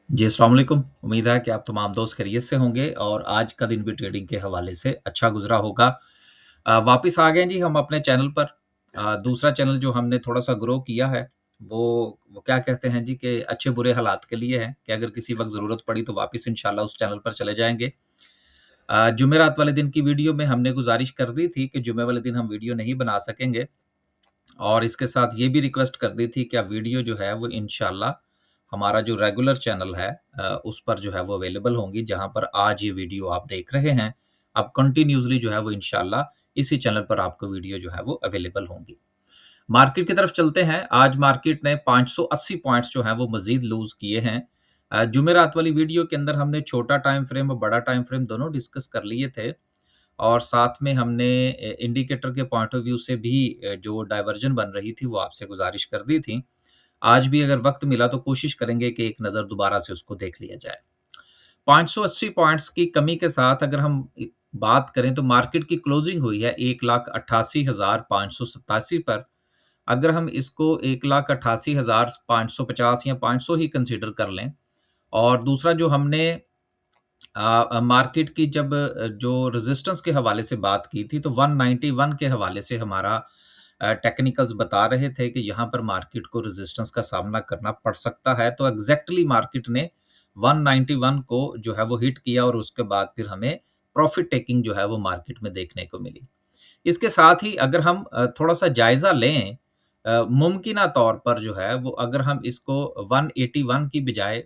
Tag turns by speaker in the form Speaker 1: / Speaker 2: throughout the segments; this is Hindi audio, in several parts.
Speaker 1: जी, अस्सलाम वालेकुम। उम्मीद है कि आप तमाम दोस्त खैरियत से होंगे और आज का दिन भी ट्रेडिंग के हवाले से अच्छा गुज़रा होगा। वापिस आ गए हैं जी हम अपने चैनल पर। दूसरा चैनल जो हमने थोड़ा-सा ग्रो किया है, वो क्या कहते हैं जी कि अच्छे-बुरे हालात के लिए है कि अगर किसी वक़्त ज़रूरत पड़ी तो वापिस इंशाल्लाह उस चैनल पर चले जाएँगे। जुमेरात वाले दिन की वीडियो में हमने गुज़ारिश कर दी थी कि जुमे वाले दिन हम वीडियो नहीं बना सकेंगे और इसके साथ ये भी रिक्वेस्ट कर दी थी कि अब वीडियो जो है वो इंशाल्लाह हमारा जो रेगुलर चैनल है उस पर जो है वो अवेलेबल होंगी, जहाँ पर आज ये वीडियो आप देख रहे हैं। अब कंटिन्यूअसली जो है वो इंशाल्लाह इसी चैनल पर आपको वीडियो जो है वो अवेलेबल होंगी। मार्केट की तरफ चलते हैं। आज मार्केट ने 580 पॉइंट्स जो हैं वो मज़ीद लूज़ किए हैं। जुमेरात वाली वीडियो के अंदर हमने छोटा टाइम फ्रेम और बड़ा टाइम फ्रेम दोनों डिस्कस कर लिए थे और साथ में हमने इंडिकेटर के पॉइंट ऑफ व्यू से भी जो डायवर्जन बन रही थी वो आपसे गुज़ारिश कर दी थी। आज भी अगर वक़्त मिला तो कोशिश करेंगे कि एक नज़र दोबारा से उसको देख लिया जाए। 580 पॉइंट्स की कमी के साथ अगर हम बात करें तो मार्केट की क्लोजिंग हुई है 1,88,587 पर। अगर हम इसको 1,88,550 या 500 ही कंसीडर कर लें और दूसरा जो हमने मार्केट की जब जो रेजिस्टेंस के हवाले से बात की थी तो 191 के हवाले से हमारा टेक्निकल्स बता रहे थे कि यहाँ पर मार्केट को रेजिस्टेंस का सामना करना पड़ सकता है। तो एग्जैक्टली मार्केट ने 191 को जो है वो हिट किया और उसके बाद फिर हमें प्रॉफिट टेकिंग जो है वो मार्केट में देखने को मिली। इसके साथ ही अगर हम थोड़ा-सा जायज़ा लें मुमकिना तौर पर जो है वो अगर हम इसको 181 की बजाय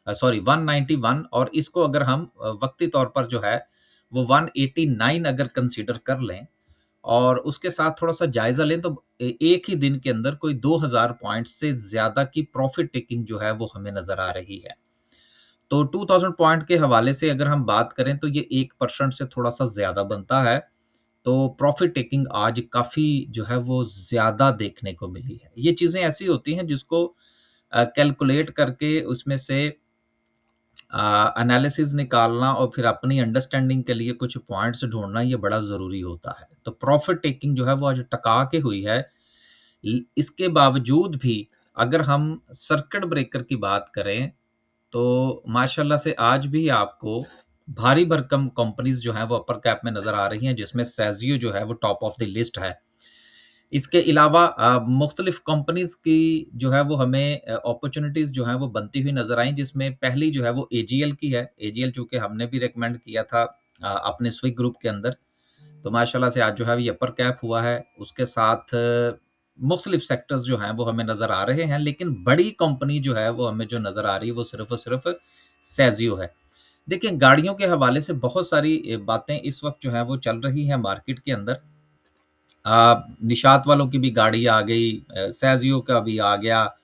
Speaker 1: 191 और इसको अगर हम वक़्ती तौर पर जो है वो 189 अगर कंसीडर कर लें और उसके साथ थोड़ा-सा जायज़ा लें तो एक ही दिन के अंदर कोई 2000 पॉइंट से ज़्यादा की प्रॉफिट टेकिंग जो है वो हमें नज़र आ रही है। तो 2000 पॉइंट के हवाले से अगर हम बात करें तो ये 1% से थोड़ा-सा ज़्यादा बनता है। तो प्रॉफिट टेकिंग आज काफ़ी जो है वो ज़्यादा देखने को मिली है। ये चीज़ें ऐसी होती हैं जिसको कैलकुलेट करके उसमें से एनालिसिस निकालना और फिर अपनी अंडरस्टैंडिंग के लिए कुछ पॉइंट्स ढूँढना ये बड़ा ज़रूरी होता है। तो प्रॉफिट टेकिंग जो है वो आज टका के हुई है। इसके बावजूद भी अगर हम सर्किट ब्रेकर की बात करें तो माशाल्लाह से आज भी आपको भारी भरकम कंपनीज़ जो हैं वो अपर कैप में नज़र आ रही हैं, जिसमें सेज़ियो जो है वो टॉप ऑफ द लिस्ट है। इसके अलावा मुख्तलिफ कंपनीज़ की जो है वो हमें अपॉर्च्युनिटीज़ जो हैं वो बनती हुई नज़र आई, जिसमें पहली जो है वो एजीएल की है। एजीएल चूँकि हमने भी रिकमेंड किया था अपने स्विग ग्रुप के अंदर, तो माशाल्लाह से आज जो है ये अपर कैप हुआ है। उसके साथ मुख्तलिफ सेक्टर्स जो हैं वो हमें नज़र आ रहे हैं, लेकिन बड़ी कंपनी जो है वो हमें जो नज़र आ रही है वो सिर्फ़ और सिर्फ़ सेज़ियो है। देखिए गाड़ियों के हवाले से बहुत सारी बातें इस वक़्त जो है वो चल रही हैं मार्केट के अंदर। निशात वालों की भी गाड़ी आ गई, सेज़ियो का भी आ गया।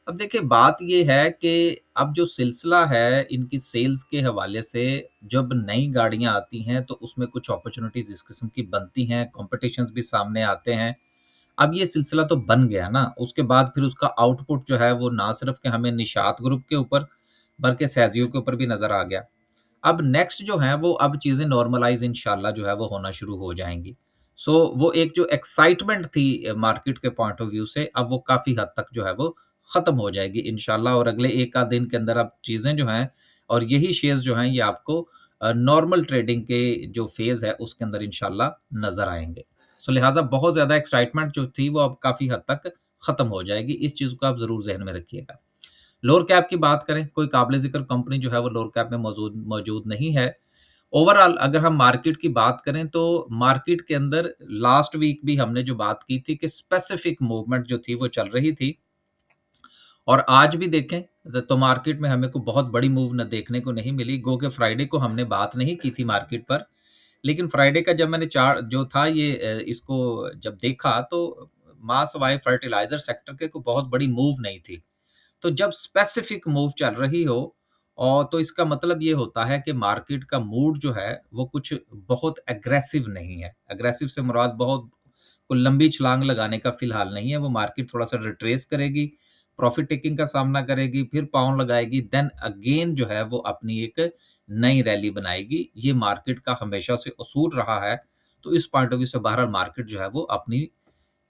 Speaker 1: अब देखिए बात ये है कि अब जो सिलसिला है इनकी सेल्स के हवाले से, जब नई गाड़ियाँ आती हैं तो उसमें कुछ अपॉर्च्युनिटीज़ इस किस्म की बनती हैं, कॉम्पिटिशन्स भी सामने आते हैं। अब ये सिलसिला तो बन गया ना, उसके बाद फिर उसका आउटपुट जो है वो ना सिर्फ़ कि हमें निशात ग्रुप के ऊपर, बल्कि सेज़ियो के ऊपर भी नज़र आ गया। अब नेक्स्ट जो है वो अब चीज़ें नॉर्मलाइज़ इंशाल्लाह जो है वो होना शुरू हो जाएँगी। सो वो एक जो एक्साइटमेंट थी मार्केट के पॉइंट ऑफ व्यू से, अब वो काफ़ी हद तक जो है वो ख़त्म हो जाएगी इंशाल्लाह और अगले 1 आध दिन के अंदर अब चीज़ें जो हैं और यही शेयर्स जो हैं ये आपको नॉर्मल ट्रेडिंग के जो फ़ेज़ है उसके अंदर इंशाल्लाह नज़र आएँगे। सो लिहाज़ा बहुत ज़्यादा एक्साइटमेंट जो थी वो अब काफ़ी हद तक ख़त्म हो जाएगी। इस चीज़ को आप ज़रूर ज़हन में रखिएगा। लोअर कैप की बात करें, कोई काबिल ज़िक्र कंपनी जो है वो लोअर कैप में मौजूद मौजूद नहीं है। ओवरऑल अगर हम मार्केट की बात करें तो मार्केट के अंदर लास्ट वीक भी हमने जो बात की थी कि स्पेसिफिक मूवमेंट जो थी वो चल रही थी और आज भी देखें तो मार्केट में हमें को बहुत बड़ी मूव न देखने को नहीं मिली। गो के फ्राइडे को हमने बात नहीं की थी मार्केट पर, लेकिन फ्राइडे का जब मैंने चार्ट जो था ये इसको जब देखा तो मास वाई फर्टिलाइज़र सेक्टर के कोई बहुत बड़ी मूव नहीं थी। तो जब स्पेसिफिक मूव चल रही हो और तो इसका मतलब ये होता है कि मार्केट का मूड जो है वो कुछ बहुत एग्रेसिव नहीं है। एग्रेसिव से मुराद बहुत कोई लंबी छलांग लगाने का फिलहाल नहीं है। वो मार्केट थोड़ा-सा रिट्रेस करेगी, प्रॉफिट टेकिंग का सामना करेगी, फिर पाउंड लगाएगी, देन अगेन जो है वो अपनी एक नई रैली बनाएगी। ये मार्केट का हमेशा से उसूल रहा है। तो इस पॉइंट ऑफ व्यू से बहरहाल मार्केट जो है वो अपनी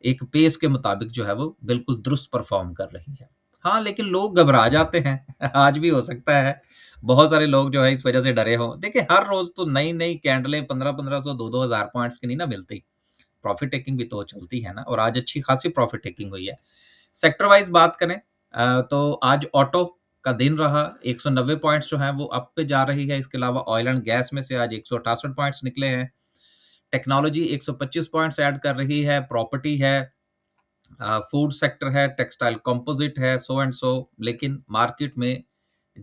Speaker 1: एक पेस के मुताबिक जो है वो बिल्कुल दुरुस्त परफ़ॉर्म कर रही है। हाँ, लेकिन लोग घबरा जाते हैं। आज भी हो सकता है, बहुत सारे लोग जो है इस वजह से डरे हों। देखिए, हर रोज़ तो नई-नई कैंडलें 15-1500, 2-2 हज़ार पॉइंट्स की नहीं ना मिलती। प्रॉफ़िट टेकिंग भी तो चलती है ना, और आज अच्छी खासी प्रॉफ़िट टेकिंग हुई है। सेक्टर वाइज़ बात करें तो आज ऑटो का दिन रहा, 190 पॉइंट्स जो हैं वो अप पे जा रही है। इसके अलावा ऑयल एंड गैस में से आज 168 पॉइंट्स निकले हैं। टेक्नोलॉजी 125 पॉइंट्स ऐड कर रही है, प्रॉपर्टी है, फूड सेक्टर है, टेक्सटाइल कंपोजिट है, सो एंड सो। लेकिन मार्केट में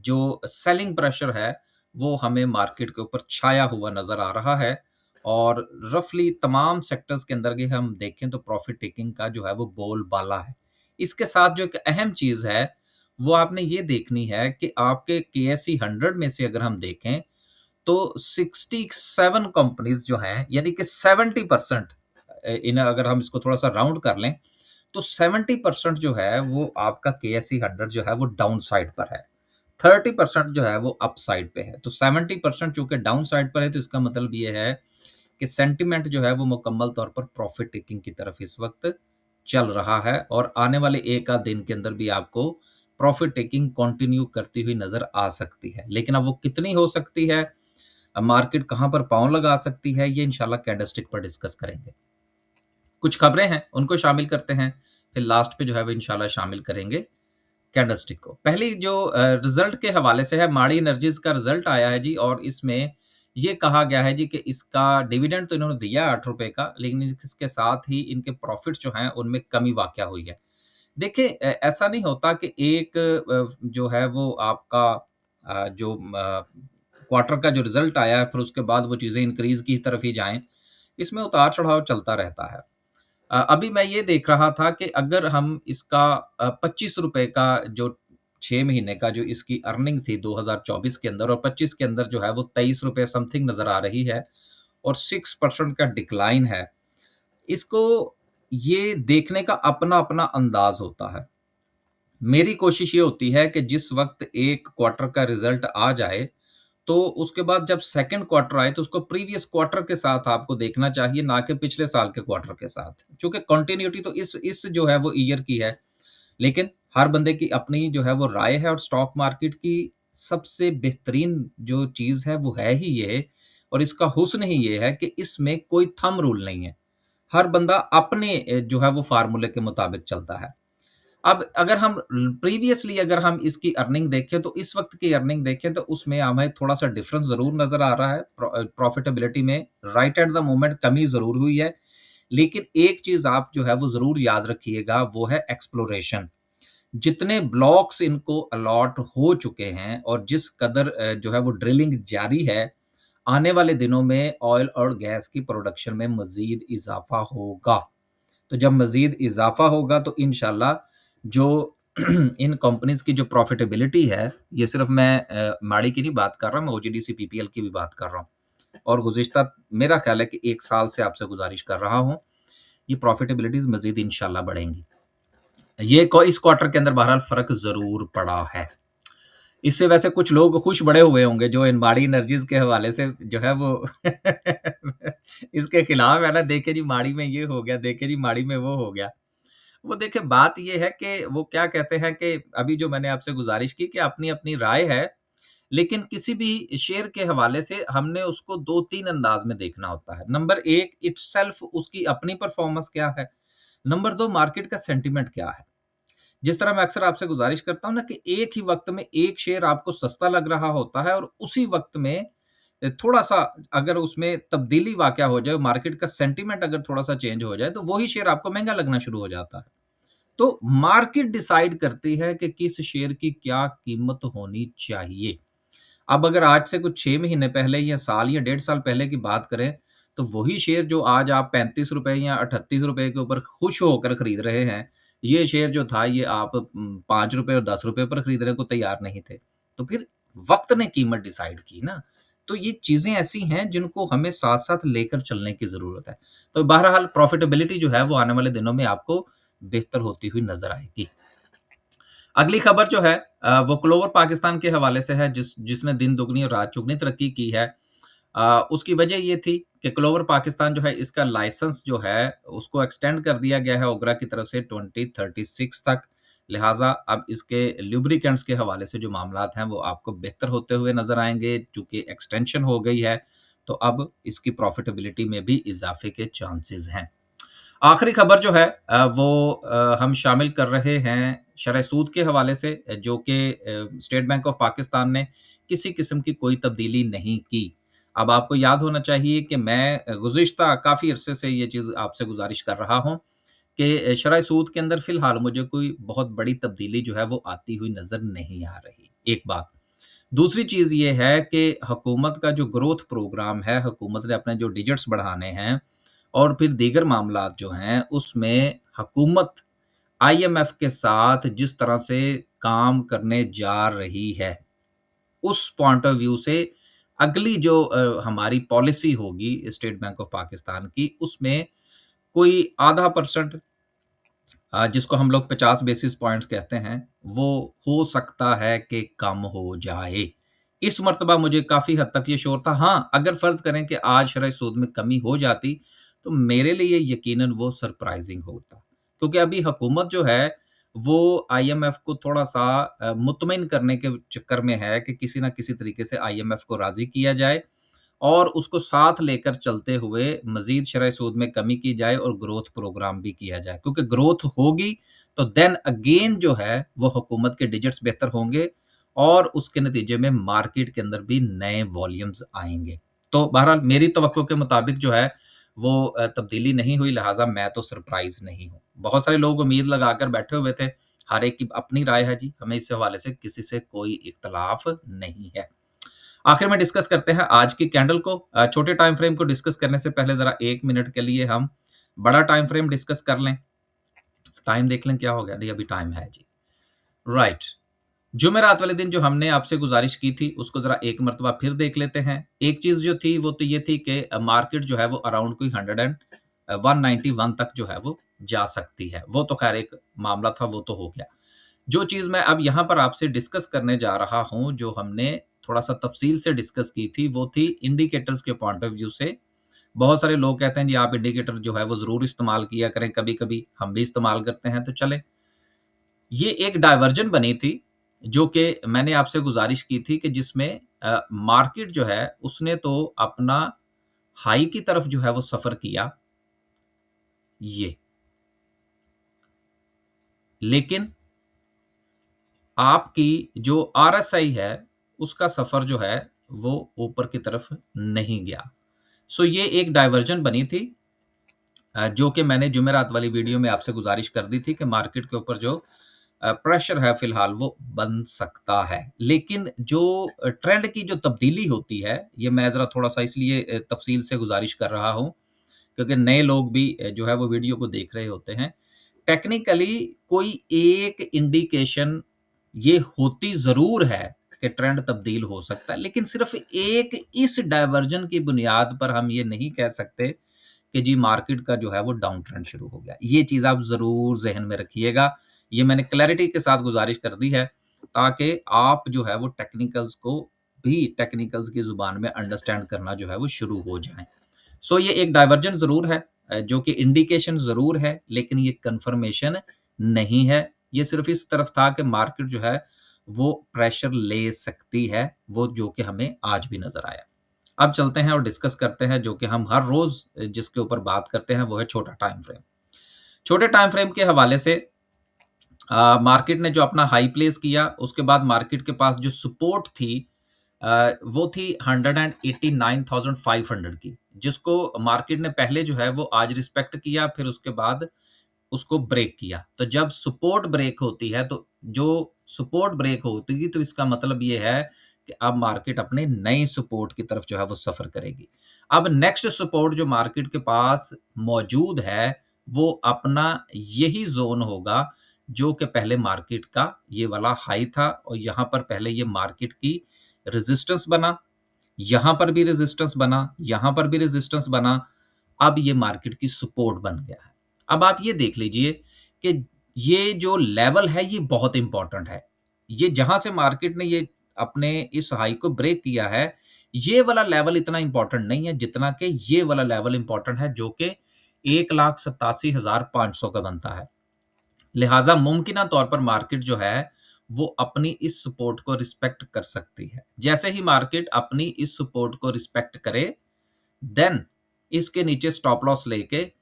Speaker 1: जो सेलिंग प्रेशर है, वो हमें मार्केट के ऊपर छाया हुआ नज़र आ रहा है, और रफ़ली तमाम सेक्टर्स के अंदर के हम देखें तो प्रॉफ़िट टेकिंग का जो है वो बोलबाला है। इसके साथ जो एक अहम चीज़ है, वो आपने ये देखनी है कि आपके केएसई 100 में से अगर हम देखें, तो 67 कंपनीज़ जो हैं, यानी कि 70% इन्हें अगर हम इसको थोड़ा-सा राउंड कर लें, तो 70% जो है वो आपका केएसई 100 जो है वो डाउन साइड पर है। 30% जो है वो अप साइड पे है। तो 70% चूँकि डाउन साइड पर है, तो इसका मतलब ये है कि सेंटिमेंट जो है वो मुकम्मल तौर पर प्रॉफ़िट टेकिंग की तरफ इस वक़्त चल रहा है, और आने वाले 1 आध दिन के अंदर भी आपको प्रॉफ़िट टेकिंग कंटिन्यू करती हुई नज़र आ सकती है। लेकिन अब वो कितनी हो सकती है, मार्केट कहाँ पर पाँव लगा सकती है, ये इंशाल्लाह कैंडलस्टिक पर डिस्कस करेंगे। कुछ खबरें हैं, उनको शामिल करते हैं, फिर लास्ट पे जो है वो इंशाल्लाह शामिल करेंगे कैंडलस्टिक को। पहली जो रिज़ल्ट के हवाले से है, माड़ी एनर्जीज़ का रिज़ल्ट आया है जी, और इसमें ये कहा गया है जी कि इसका डिविडेंड तो इन्होंने दिया है ₹8 का, लेकिन इसके साथ ही इनके प्रॉफ़िट्स जो हैं, उनमें कमी वाक़या हुई है। देखिए, ऐसा नहीं होता कि एक जो है वो आपका जो क्वार्टर का जो रिज़ल्ट आया है, फिर उसके बाद वो चीज़ें इंक्रीज़ की तरफ ही जाएँ। इसमें उतार-चढ़ाव चलता रहता है। अभी मैं ये देख रहा था कि अगर हम इसका ₹25 का जो 6 महीने का जो इसकी अर्निंग थी 2024 के अंदर, और 25 के अंदर जो है वो ₹23 समथिंग नज़र आ रही है, और 6% का डिक्लाइन है। इसको ये देखने का अपना-अपना अंदाज़ होता है। मेरी कोशिश ये होती है कि जिस वक़्त एक क्वार्टर का रिज़ल्ट आ जाए, तो उसके बाद जब सेकंड क्वार्टर आए, तो उसको प्रीवियस क्वार्टर के साथ आपको देखना चाहिए, ना कि पिछले साल के क्वार्टर के साथ। चूँकि कंटिन्यूटी तो इस जो है वो ईयर की है, लेकिन हर बंदे की अपनी जो है वो राय है, और स्टॉक मार्केट की सबसे बेहतरीन जो चीज़ है वो है ही ये, और इसका हुस्न ही ये है कि इसमें कोई थंब रूल नहीं है। हर बंदा अपने जो है वो फ़ॉर्मूले के मुताबिक चलता है। अब अगर हम प्रीवियसली अगर हम इसकी अर्निंग देखें, तो इस वक़्त की अर्निंग देखें, तो उसमें हमें थोड़ा-सा डिफ़रेंस ज़रूर नज़र आ रहा है। प्रॉफ़िटेबिलिटी में राइट एट द मोमेंट कमी ज़रूर हुई है। लेकिन एक चीज़ आप जो है वो ज़रूर याद रखिएगा, वो है एक्सप्लोरेशन। जितने ब्लॉक्स इनको अलॉट हो चुके हैं, और जिस कदर जो है वो ड्रिलिंग जारी है, आने वाले दिनों में ऑयल और गैस की प्रोडक्शन में मज़ीद इज़ाफ़ा होगा। तो जब मज़ीद इज़ाफ़ा होगा, तो इंशाल्लाह जो इन कंपनीज़ की जो प्रॉफ़िटेबिलिटी है, ये सिर्फ़ मैं माड़ी की नहीं बात कर रहा, मैं ओजीडीसी पीपीएल की भी बात कर रहा हूँ। और गुज़िश्ता मेरा ख़्याल है कि 1 साल से आपसे गुज़ारिश कर रहा हूँ, ये प्रॉफ़िटेबिलिटीज़ मज़ीद इंशाल्लाह बढ़ेंगी। ये को इस क्वार्टर के अंदर बहरहाल फ़र्क ज़रूर पड़ा है। इससे वैसे कुछ लोग खुश बड़े हुए होंगे जो इन माड़ी एनर्जीज़ के हवाले से जो है वो इसके खिलाफ है ना, देखे जी माड़ी में ये हो गया, देखे जी माड़ी में वो हो गया। वो देखिए, बात ये है कि वो क्या कहते हैं कि अभी जो मैंने आपसे गुज़ारिश की कि अपनी-अपनी राय है, लेकिन किसी भी शेयर के हवाले से हमने उसको 2-3 अंदाज़ में देखना होता है। नंबर 1 इटसेल्फ उसकी अपनी परफ़ॉर्मेंस क्या है? नंबर 2 मार्केट का सेंटिमेंट क्या है? जिस तरह मैं अक्सर आपसे गुज़ारिश करता हूँ ना, कि एक ही वक़्त में एक शेयर आपको सस्ता लग रहा होता है, और उसी वक़्त में थोड़ा-सा अगर उसमें तब्दीली वाक़या हो जाए, मार्केट का सेंटिमेंट अगर थोड़ा-सा चेंज हो जाए, तो वही शेयर आपको महँगा लगना शुरू हो जाता है। तो मार्केट डिसाइड करती है कि किस शेयर की क्या कीमत होनी चाहिए। अब अगर आज से कुछ 6 महीने पहले या साल या डेढ़ साल पहले की बात करें, तो वही शेयर जो आज आप ₹35 या ₹38 के ऊपर खुश होकर खरीद रहे हैं, ये शेयर जो था ये आप ₹5 और ₹10 पर खरीदने को तैयार नहीं थे। तो फिर वक़्त ने कीमत डिसाइड की ना। तो ये चीज़ें ऐसी हैं जिनको हमें साथ-साथ लेकर चलने की ज़रूरत है। तो बहरहाल प्रॉफ़िटेबिलिटी जो है वो आने वाले दिनों में आपको बेहतर होती हुई नज़र आएगी। अगली खबर जो है वो क्लोवर पाकिस्तान के हवाले से है, जिसने दिन दुगनी और रात चौगुनी तरक्की की है। उसकी वजह ये थी कि क्लोवर पाकिस्तान जो है, इसका लाइसेंस जो है उसको एक्सटेंड कर दिया गया है ओगरा की तरफ से 2036 तक। लिहाजा अब इसके ल्यूब्रिकेंट्स के हवाले से जो मामलात हैं वो आपको बेहतर होते हुए नज़र आएँगे। चूँकि एक्सटेंशन हो गई है, तो अब इसकी प्रॉफ़िटेबिलिटी में भी इज़ाफ़े के चांसेज़ हैं। आखिरी खबर जो है वो हम शामिल कर रहे हैं शरह सूद के हवाले से, जो कि स्टेट बैंक ऑफ पाकिस्तान ने किसी किस्म की कोई तब्दीली नहीं की। अब आपको याद होना चाहिए कि मैं गुज़िश्ता काफ़ी अरसे से ये चीज़ आपसे गुज़ारिश कर रहा हूँ कि शरह सूद के अंदर फ़िलहाल मुझे कोई बहुत बड़ी तब्दीली जो है वो आती हुई नज़र नहीं आ रही, एक बात। दूसरी चीज़ ये है कि हुकूमत का जो ग्रोथ प्रोग्राम है, हुकूमत ने अपने जो डिजिट्स बढ़ाने हैं और फिर दीगर मामलात जो हैं, उसमें हुकूमत आईएमएफ के साथ जिस तरह से काम करने जा रही है, उस पॉइंट ऑफ व्यू से अगली जो हमारी पॉलिसी होगी स्टेट बैंक ऑफ पाकिस्तान की, उसमें कोई आधा परसेंट जिसको हम लोग 50 बेसिस पॉइंट्स कहते हैं, वो हो सकता है कि कम हो जाए। इस मर्तबा मुझे काफ़ी हद तक ये श्योर था। हाँ, अगर फ़र्ज़ करें कि आज शरह सूद में कमी हो जाती, तो मेरे लिए यकीनन वो सरप्राइज़िंग होता। क्योंकि अभी हुकूमत जो है, वो आईएमएफ को थोड़ा-सा मुतमिन करने के चक्कर में है कि किसी न किसी तरीके से आईएमएफ को राज़ी किया जाए और उसको साथ लेकर चलते हुए मज़ीद शरह सूद में कमी की जाए और ग्रोथ प्रोग्राम भी किया जाए। क्योंकि ग्रोथ होगी तो देन अगेन जो है वो हुकूमत के डिजिट्स बेहतर होंगे और उसके नतीजे में मार्केट के अंदर भी नए वॉल्यूम्स आएँगे। तो बहरहाल मेरी तवक्को के मुताबिक जो है वो तब्दीली नहीं हुई, लिहाज़ा मैं तो सरप्राइज़ नहीं हूँ। बहुत सारे लोग उम्मीद लगाकर बैठे हुए थे, हर एक की अपनी राय है जी, हमें इस हवाले से किसी से कोई इख्तिलाफ़ नहीं है। आखिर में डिस्कस करते हैं आज की कैंडल को। छोटे टाइम फ्रेम को डिस्कस करने से पहले ज़रा 1 मिनट के लिए हम बड़ा टाइम फ्रेम डिस्कस कर लें। टाइम देख लें क्या हो गया? नहीं, अभी टाइम है जी। राइट। जुमेरात वाले दिन जो हमने आपसे गुज़ारिश की थी, उसको ज़रा एक मर्तबा फिर देख लेते हैं। एक चीज़ जो थी, वो तो ये थी कि मार्केट जो है वो अराउंड कोई 191 तक जो है वो जा सकती है। वो तो ख़ैर एक मामला था, वो तो हो गया। जो चीज़ मैं अब यहाँ पर आपसे डिस्कस करने जा रहा हूँ, जो हमने थोड़ा-सा तफ़सील से डिस्कस की थी, वो थी इंडिकेटर्स के पॉइंट ऑफ व्यू से। बहुत सारे लोग कहते हैं जी आप इंडिकेटर जो है वो ज़रूर इस्तेमाल किया करें कभी-कभी, हम भी इस्तेमाल करते हैं तो चलें। ये एक डायवर्जन बनी थी, जो कि मैंने आपसे गुज़ारिश की थी कि जिसमें मार्केट जो है उसने तो अपना हाई की तरफ जो है वो सफ़र किया, ये। लेकिन आपकी जो आरएसआई है, उसका सफ़र जो है वो ऊपर की तरफ नहीं गया। सो ये एक डायवर्जन बनी थी, जो कि मैंने जुमेरात वाली वीडियो में आपसे गुज़ारिश कर दी थी कि मार्केट के ऊपर जो प्रेशर है फ़िलहाल वो बन सकता है। लेकिन जो ट्रेंड की जो तब्दीली होती है, ये मैं ज़रा थोड़ा-सा इसलिए तफ़सील से गुज़ारिश कर रहा हूँ, क्योंकि नए लोग भी जो है वो वीडियो को देख रहे होते हैं। टेक्निकली कोई एक इंडिकेशन ये होती ज़रूर है कि ट्रेंड तब्दील हो सकता है, लेकिन सिर्फ़ एक इस डायवर्जन की बुनियाद पर हम ये नहीं कह सकते कि जी मार्केट का जो है वो डाउन ट्रेंड शुरू हो गया। ये चीज़ आप ज़रूर ज़हन में रखिएगा। ये मैंने क्लैरिटी के साथ गुज़ारिश कर दी है, ताकि आप जो है वो टेक्निकल्स की ज़ुबान में अंडरस्टैंड करना जो है वो शुरू हो जाएँ। सो ये एक डायवर्जन ज़रूर है, जो कि इंडिकेशन ज़रूर है, लेकिन ये कन्फर्मेशन नहीं है। ये सिर्फ़ इस तरफ था कि मार्केट जो है वो प्रेशर ले सकती है, वो जो कि हमें आज भी नज़र आया। अब चलते हैं और डिस्कस करते हैं, जो कि हम हर रोज़ जिसके ऊपर बात करते हैं, वो है छोटा टाइम फ्रेम। छोटे टाइम फ्रेम के हवाले से मार्केट ने जो अपना हाई प्लेस किया, उसके बाद मार्केट के पास जो सपोर्ट थी, वो थी 189,500 की, जिसको मार्केट ने पहले जो है वो आज रिस्पेक्ट किया, फिर उसके बाद उसको ब्रेक किया। तो जब सपोर्ट ब्रेक होती है, तो जो सपोर्ट ब्रेक होती है, तो इसका मतलब ये है कि अब मार्केट अपने नए सपोर्ट की तरफ जो है वो सफ़र करेगी। अब नेक्स्ट सपोर्ट जो मार्केट के पास मौजूद है, वो अपना यही ज़ोन होगा, जो कि पहले मार्केट का ये वाला हाई था और यहाँ पर पहले ये मार्केट की रेज़िस्टेंस बना, यहाँ पर भी रेज़िस्टेंस बना, यहाँ पर भी रेज़िस्टेंस बना, अब ये मार्केट की सपोर्ट बन गया है। अब आप ये देख लीजिए कि ये जो लेवल है ये बहुत इम्पोर्टेंट है। ये जहाँ से मार्केट ने ये अपने इस हाई को ब्रेक किया है, ये वाला लेवल इतना इम्पोर्टेंट नहीं है जितना कि ये वाला लेवल इम्पोर्टेंट है, जो कि 1,87,500 का बनता है। लिहाजा मुमकिना तौर पर मार्केट जो है वो अपनी इस सपोर्ट को रिस्पेक्ट कर सकती है। जैसे ही मार्केट अपनी इस सपोर्ट को रिस्पेक्ट करे, देन इसके नीचे स्टॉप लॉस लेके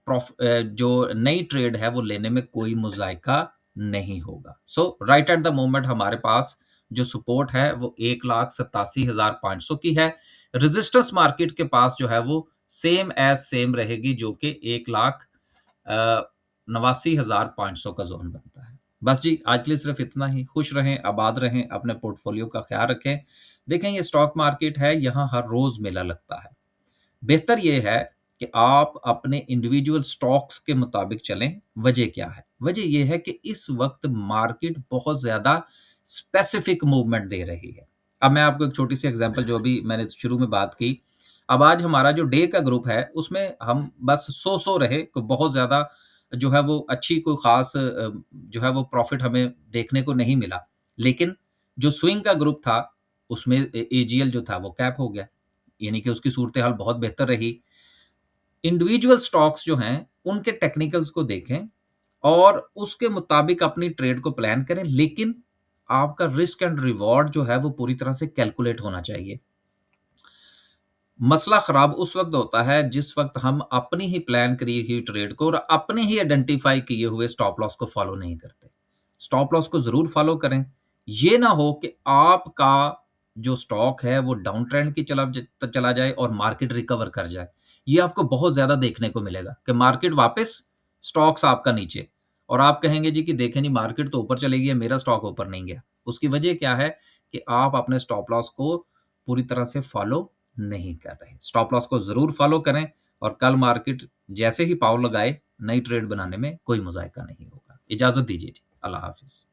Speaker 1: जो नई ट्रेड है वो लेने में कोई मुज़ायका नहीं होगा। सो राइट एट द मोमेंट हमारे पास जो सपोर्ट है वो 1,87,500 की है। रेजिस्टेंस मार्केट के पास जो है वो सेम एज सेम रहेगी, जो कि 1,89,500 का जोन बनता है। बस जी, आज के लिए सिर्फ इतना ही। खुश रहें, आबाद रहें, अपने पोर्टफोलियो का ख्याल रखें। देखें, ये स्टॉक मार्केट है, यहाँ हर रोज मेला लगता है। बेहतर ये है कि आप अपने इंडिविजुअल स्टॉक्स के मुताबिक चलें। वजह क्या है? वजह ये है कि इस वक्त मार्केट बहुत ज्यादा स्पेसिफिक मूवमेंट दे रही है। अब मैं आपको एक छोटी सी एग्जांपल, जो भी मैंने शुरू में बात की, अब आज हमारा जो डे का ग्रुप है उसमें हम बस सो रहे, कोई बहुत ज्यादा जो है वो अच्छी कोई खास जो है वो प्रॉफिट हमें देखने को नहीं मिला। लेकिन जो स्विंग का ग्रुप था उसमें एजीएल जो था वो कैप हो गया, यानी कि उसकी सूरत हाल बहुत बेहतर रही। इंडिविजुअल स्टॉक्स जो हैं उनके टेक्निकल्स को देखें और उसके मुताबिक अपनी ट्रेड को प्लान करें, लेकिन आपका रिस्क एंड रिवॉर्ड जो है वो पूरी तरह से कैलकुलेट होना चाहिए। मसला खराब उस वक्त होता है जिस वक्त हम अपनी ही प्लान करी हुई ट्रेड को और अपने ही आइडेंटिफाई किए हुए स्टॉप लॉस को फॉलो नहीं करते। स्टॉप लॉस को जरूर फॉलो करें। ये ना हो कि आपका जो स्टॉक है वो डाउन ट्रेंड की चला जाए और मार्केट रिकवर कर जाए। ये आपको बहुत ज्यादा देखने को मिलेगा कि मार्केट वापस, स्टॉक्स आपका नीचे, और आप कहेंगे जी कि देखें नहीं, मार्केट तो ऊपर चली गई है, मेरा स्टॉक ऊपर नहीं गया। उसकी वजह क्या है कि आप अपने स्टॉप लॉस को पूरी तरह से फॉलो नहीं कर रहे। स्टॉप लॉस को जरूर फॉलो करें और कल मार्केट जैसे ही पाँव लगाए, नई ट्रेड बनाने में कोई मुज़ायका नहीं होगा। इजाजत दीजिए जी, अल्लाह हाफिज।